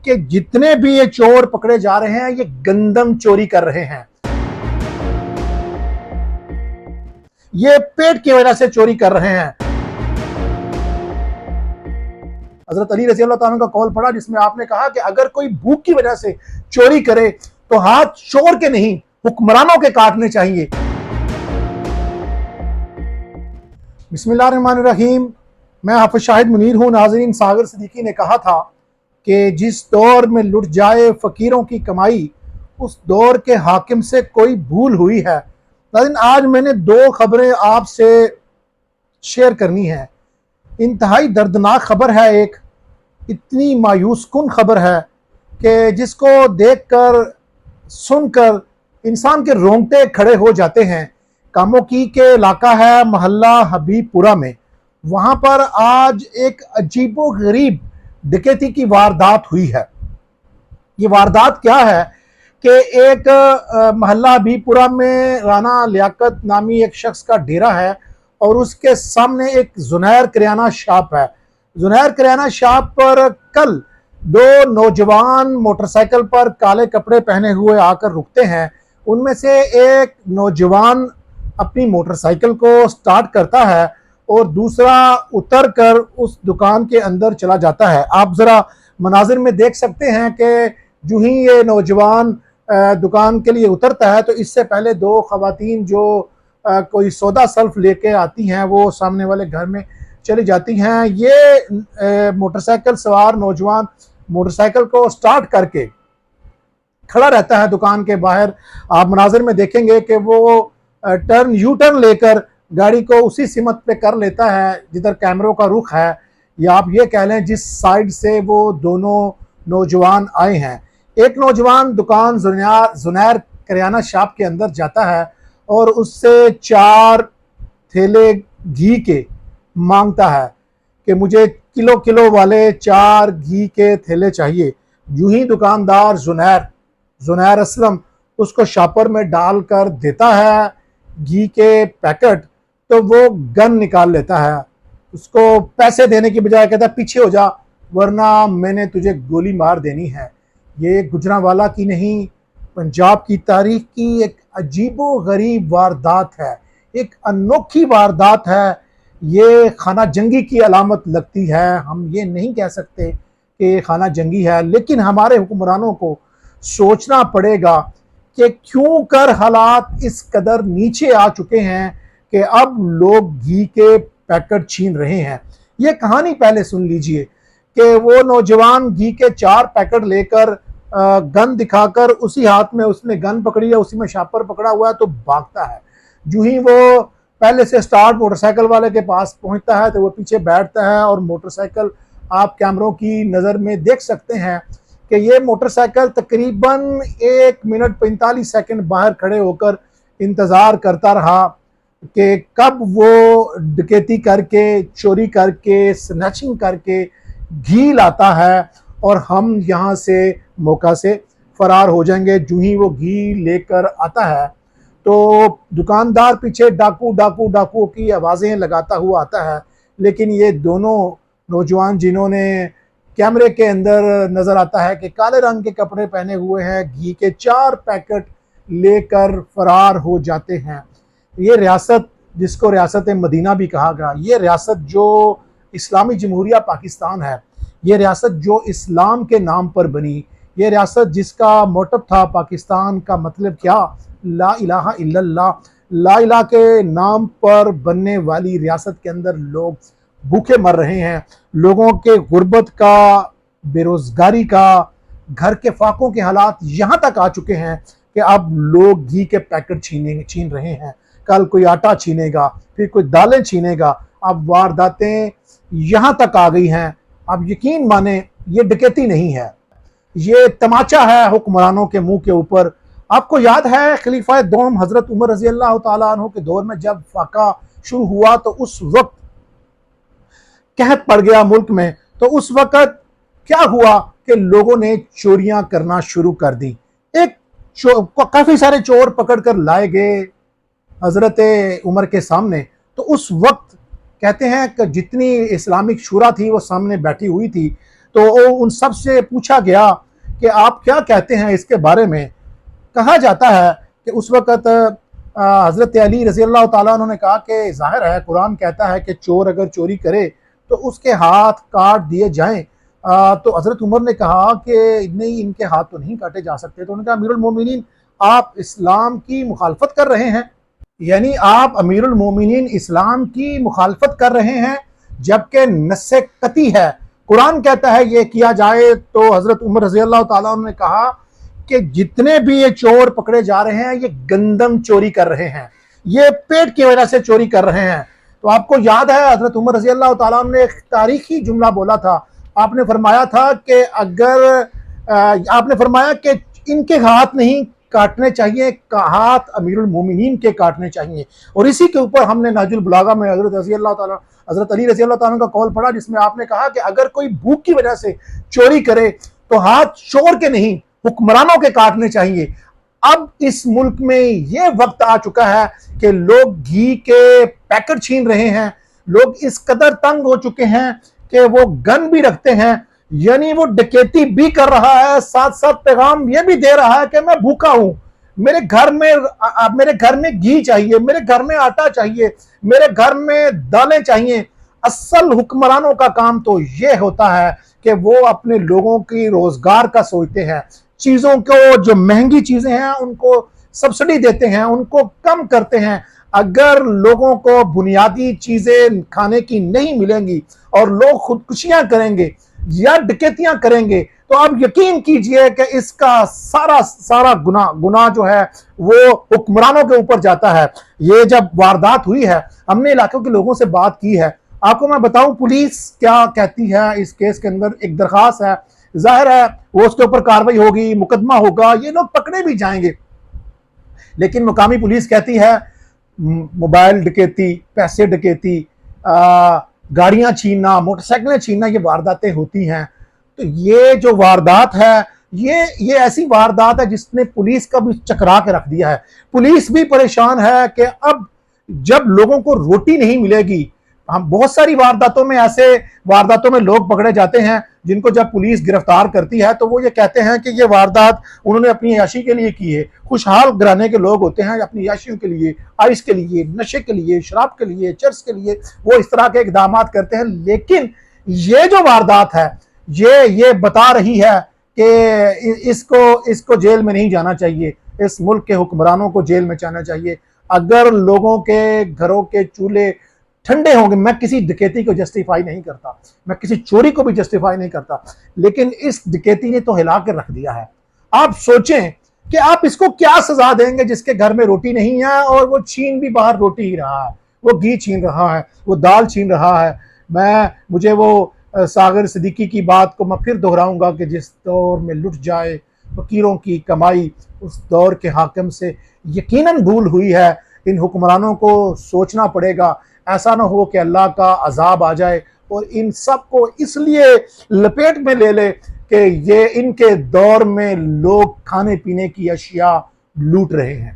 کہ جتنے بھی یہ چور پکڑے جا رہے ہیں یہ گندم چوری کر رہے ہیں، یہ پیٹ کی وجہ سے چوری کر رہے ہیں۔ حضرت علی رضی اللہ تعالیٰ کا قول پڑھا جس میں آپ نے کہا کہ اگر کوئی بھوک کی وجہ سے چوری کرے تو ہاتھ چور کے نہیں حکمرانوں کے کاٹنے چاہیے۔ بسم اللہ الرحمن الرحیم۔ میں حافظ شاہد منیر ہوں۔ ناظرین، ساغر صدیقی نے کہا تھا کہ جس دور میں لٹ جائے فقیروں کی کمائی، اس دور کے حاکم سے کوئی بھول ہوئی ہے۔ ناظرین، آج میں نے 2 خبریں آپ سے شیئر کرنی ہیں۔ انتہائی دردناک خبر ہے، ایک اتنی مایوس کن خبر ہے کہ جس کو دیکھ کر سن کر انسان کے رونگٹے کھڑے ہو جاتے ہیں۔ کاموکی کے علاقہ ہے محلہ حبیب پورہ میں، وہاں پر آج ایک عجیب و غریب ڈکیتی کی واردات ہوئی ہے۔ یہ واردات کیا ہے کہ ایک محلہ حبیب پورہ میں رانا لیاقت نامی ایک شخص کا ڈیرا ہے اور اس کے سامنے ایک زنیر کریانہ شاپ ہے۔ زنیر کریانہ شاپ پر کل 2 نوجوان موٹر سائیکل پر کالے کپڑے پہنے ہوئے آ کر رکتے ہیں۔ ان میں سے ایک نوجوان اپنی موٹر سائیکل کو سٹارٹ کرتا ہے اور دوسرا اتر کر اس دکان کے اندر چلا جاتا ہے۔ آپ ذرا مناظر میں دیکھ سکتے ہیں کہ جو ہی یہ نوجوان دکان کے لیے اترتا ہے تو اس سے پہلے 2 خواتین جو کوئی سودا سلف لے کے آتی ہیں وہ سامنے والے گھر میں چلی جاتی ہیں۔ یہ موٹر سائیکل سوار نوجوان موٹر سائیکل کو سٹارٹ کر کے کھڑا رہتا ہے دکان کے باہر۔ آپ مناظر میں دیکھیں گے کہ وہ یو ٹرن لے کر گاڑی کو اسی سمت پہ کر لیتا ہے جدھر کیمروں کا رخ ہے، یا آپ یہ کہہ لیں جس سائیڈ سے وہ دونوں نوجوان آئے ہیں۔ ایک نوجوان دکان زنیر کریانہ شاپ کے اندر جاتا ہے اور اس سے 4 تھیلے گھی کے مانگتا ہے کہ مجھے کلو والے 4 گھی کے تھیلے چاہیے۔ جو ہی دکاندار زنیر اسلم اس کو شاپر میں ڈال کر دیتا ہے گھی کے پیکٹ، تو وہ گن نکال لیتا ہے۔ اس کو پیسے دینے کی بجائے کہتا ہے پیچھے ہو جا ورنہ میں نے تجھے گولی مار دینی ہے۔ یہ گجرانوالہ کی نہیں، پنجاب کی تاریخ کی ایک عجیب و غریب واردات ہے، ایک انوکھی واردات ہے۔ یہ خانہ جنگی کی علامت لگتی ہے۔ ہم یہ نہیں کہہ سکتے کہ یہ خانہ جنگی ہے، لیکن ہمارے حکمرانوں کو سوچنا پڑے گا کہ کیوں کر حالات اس قدر نیچے آ چکے ہیں کہ اب لوگ گھی کے پیکٹ چھین رہے ہیں۔ یہ کہانی پہلے سن لیجئے کہ وہ نوجوان گھی کے 4 پیکٹ لے کر گن دکھا کر اسی ہاتھ میں اس نے گن پکڑی ہے، اسی میں شاپر پکڑا ہوا ہے تو بھاگتا ہے۔ جو ہی وہ پہلے سے سٹارٹ موٹر سائیکل والے کے پاس پہنچتا ہے تو وہ پیچھے بیٹھتا ہے اور موٹر سائیکل آپ کیمروں کی نظر میں دیکھ سکتے ہیں کہ یہ موٹر سائیکل تقریباً 1 منٹ 45 سیکنڈ باہر کھڑے ہو کر انتظار کرتا رہا کہ کب وہ ڈکیتی کر کے، چوری کر کے، سنیچنگ کر کے گھی لاتا ہے اور ہم یہاں سے موقع سے فرار ہو جائیں گے۔ جو ہی وہ گھی لے کر آتا ہے تو دکاندار پیچھے ڈاکو ڈاکو ڈاکو کی آوازیں لگاتا ہوا آتا ہے، لیکن یہ دونوں نوجوان جنہوں نے کیمرے کے اندر نظر آتا ہے کہ کالے رنگ کے کپڑے پہنے ہوئے ہیں، گھی کے 4 پیکٹ لے کر فرار ہو جاتے ہیں۔ یہ ریاست جس کو ریاست مدینہ بھی کہا گیا، یہ ریاست جو اسلامی جمہوریہ پاکستان ہے، یہ ریاست جو اسلام کے نام پر بنی، یہ ریاست جس کا موٹو تھا پاکستان کا مطلب کیا، لا الہ الا اللہ، لا الہ کے نام پر بننے والی ریاست کے اندر لوگ بھوکے مر رہے ہیں۔ لوگوں کے غربت کا، بے روزگاری کا، گھر کے فاقوں کے حالات یہاں تک آ چکے ہیں کہ اب لوگ گھی کے پیکٹ چھین رہے ہیں۔ کل کوئی آٹا چھینے گا، پھر کوئی دالیں چھینے گا۔ اب وارداتیں یہاں تک آ گئی ہیں۔ اب یقین مانیں یہ ڈکیتی نہیں ہے، یہ تماچا ہے حکمرانوں کے منہ کے اوپر۔ آپ کو یاد ہے خلیفہ دوم حضرت عمر رضی اللہ تعالیٰ عنہ کے دور میں جب فاقہ شروع ہوا تو اس وقت قحط پڑ گیا ملک میں، تو اس وقت کیا ہوا کہ لوگوں نے چوریاں کرنا شروع کر دی۔ کافی سارے چور پکڑ کر لائے گئے حضرت عمر کے سامنے، تو اس وقت کہتے ہیں کہ جتنی اسلامک شورا تھی وہ سامنے بیٹھی ہوئی تھی، تو ان سب سے پوچھا گیا کہ آپ کیا کہتے ہیں اس کے بارے میں. کہا جاتا ہے کہ اس وقت حضرت علی رضی اللہ تعالیٰ عنہ نے کہا کہ ظاہر ہے قرآن کہتا ہے کہ چور اگر چوری کرے تو اس کے ہاتھ کاٹ دیے جائیں. تو حضرت عمر نے کہا کہ نہیں، ان کے ہاتھ تو نہیں کاٹے جا سکتے. تو انہوں نے کہا امیر المومنین آپ اسلام کی مخالفت کر رہے ہیں، یعنی آپ امیر المومنین اسلام کی مخالفت کر رہے ہیں جبکہ نص قطعی ہے، قرآن کہتا ہے یہ کیا جائے. تو حضرت عمر رضی اللہ تعالیٰ عنہ نے کہا کہ جتنے بھی یہ چور پکڑے جا رہے ہیں یہ گندم چوری کر رہے ہیں، یہ پیٹ کی وجہ سے چوری کر رہے ہیں. تو آپ کو یاد ہے حضرت عمر رضی اللہ تعالیٰ عنہ نے ایک تاریخی جملہ بولا تھا. آپ نے فرمایا تھا کہ آپ نے فرمایا کہ ان کے ہاتھ نہیں کاٹنے چاہیے، ہاتھ امیر المومنین کے کاٹنے چاہیے. اور اسی کے اوپر ہم نے نہج البلاغہ میں حضرت علی رضی اللہ تعالیٰ کا قول پڑھا، جس میں آپ نے کہا کہ اگر کوئی بھوک کی وجہ سے چوری کرے تو ہاتھ چور کے نہیں حکمرانوں کے کاٹنے چاہیے. اب اس ملک میں یہ وقت آ چکا ہے کہ لوگ گھی کے پیکٹ چھین رہے ہیں، لوگ اس قدر تنگ ہو چکے ہیں کہ وہ گن بھی رکھتے ہیں، یعنی وہ ڈکیتی بھی کر رہا ہے، ساتھ ساتھ پیغام یہ بھی دے رہا ہے کہ میں بھوکا ہوں، میرے گھر میں گھی چاہیے، میرے گھر میں آٹا چاہیے، میرے گھر میں دالیں چاہیے. اصل حکمرانوں کا کام تو یہ ہوتا ہے کہ وہ اپنے لوگوں کی روزگار کا سوچتے ہیں، چیزوں کو جو مہنگی چیزیں ہیں ان کو سبسڈی دیتے ہیں، ان کو کم کرتے ہیں. اگر لوگوں کو بنیادی چیزیں کھانے کی نہیں ملیں گی اور لوگ خودکشیاں کریں گے یا ڈکیتیاں کریں گے تو آپ یقین کیجئے کہ اس کا سارا گناہ جو ہے وہ حکمرانوں کے اوپر جاتا ہے. یہ جب واردات ہوئی ہے ہم نے علاقوں کے لوگوں سے بات کی ہے. آپ کو میں بتاؤں پولیس کیا کہتی ہے اس کیس کے اندر. ایک درخواست ہے، ظاہر ہے وہ اس کے اوپر کاروائی ہوگی، مقدمہ ہوگا، یہ لوگ پکڑے بھی جائیں گے، لیکن مقامی پولیس کہتی ہے موبائل ڈکیتی، پیسے ڈکیتی، گاڑیاں چھیننا، موٹر سائیکلیں چھیننا، یہ وارداتیں ہوتی ہیں. تو یہ جو واردات ہے یہ ایسی واردات ہے جس نے پولیس کا بھی چکرا کے رکھ دیا ہے. پولیس بھی پریشان ہے کہ اب جب لوگوں کو روٹی نہیں ملے گی، ہم بہت ساری وارداتوں میں لوگ پکڑے جاتے ہیں جن کو جب پولیس گرفتار کرتی ہے تو وہ یہ کہتے ہیں کہ یہ واردات انہوں نے اپنی عیاشی کے لیے کی ہے. خوشحال گھرانے کے لوگ ہوتے ہیں، اپنی عیاشیوں کے لیے، آئس کے لیے، نشے کے لیے، شراب کے لیے، چرس کے لیے وہ اس طرح کے اقدامات کرتے ہیں. لیکن یہ جو واردات ہے یہ بتا رہی ہے کہ اس کو جیل میں نہیں جانا چاہیے، اس ملک کے حکمرانوں کو جیل میں جانا چاہیے. اگر لوگوں کے گھروں کے چولہے ٹھنڈے ہوں گے، میں کسی ڈکیتی کو جسٹیفائی نہیں کرتا، میں کسی چوری کو بھی جسٹیفائی نہیں کرتا، لیکن اس ڈکیتی نے تو ہلا کر رکھ دیا ہے. آپ سوچیں کہ آپ اس کو کیا سزا دیں گے جس کے گھر میں روٹی نہیں ہے اور وہ چھین بھی باہر روٹی ہی رہا ہے، وہ گھی چھین رہا ہے، وہ دال چھین رہا ہے. مجھے وہ ساغر صدیقی کی بات کو میں پھر دہراؤں گا کہ جس دور میں لٹ جائے فقیروں کی کمائی، اس دور کے حاکم سے یقیناً بھول ہوئی ہے. ان حکمرانوں کو سوچنا پڑے گا، ایسا نہ ہو کہ اللہ کا عذاب آ جائے اور ان سب کو اس لیے لپیٹ میں لے لے کہ یہ ان کے دور میں لوگ کھانے پینے کی اشیاء لوٹ رہے ہیں.